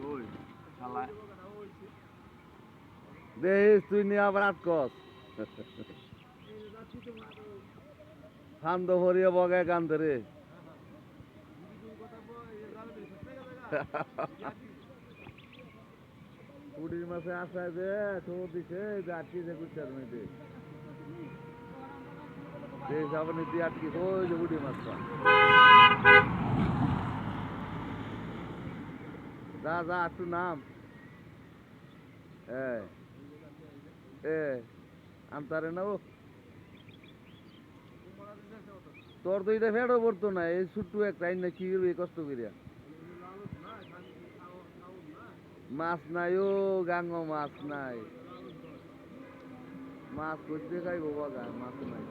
ওই শালা দেখিস তুই নিয়ে আবার আটকস ফান্দ ভরিয়ে বগায় কান ধরে পুডির মাছে আসায় যে ঠোঁট দিছে যে আটকিছে কুচার মধ্যে দেশ আপনি তুই আটকিস ওই যে পুডির মাছটা যা যা একটু নাম এ এ আনতারে না ও তোর তো এটা ফেটও পড়তো না এই ছোট্ট একটা আইন না কি করবি কষ্ট করিয়া মাছ নাই ও গাঙ্গ মাছ নাই মাছ করতে খাইবো বাগান মাছ নাই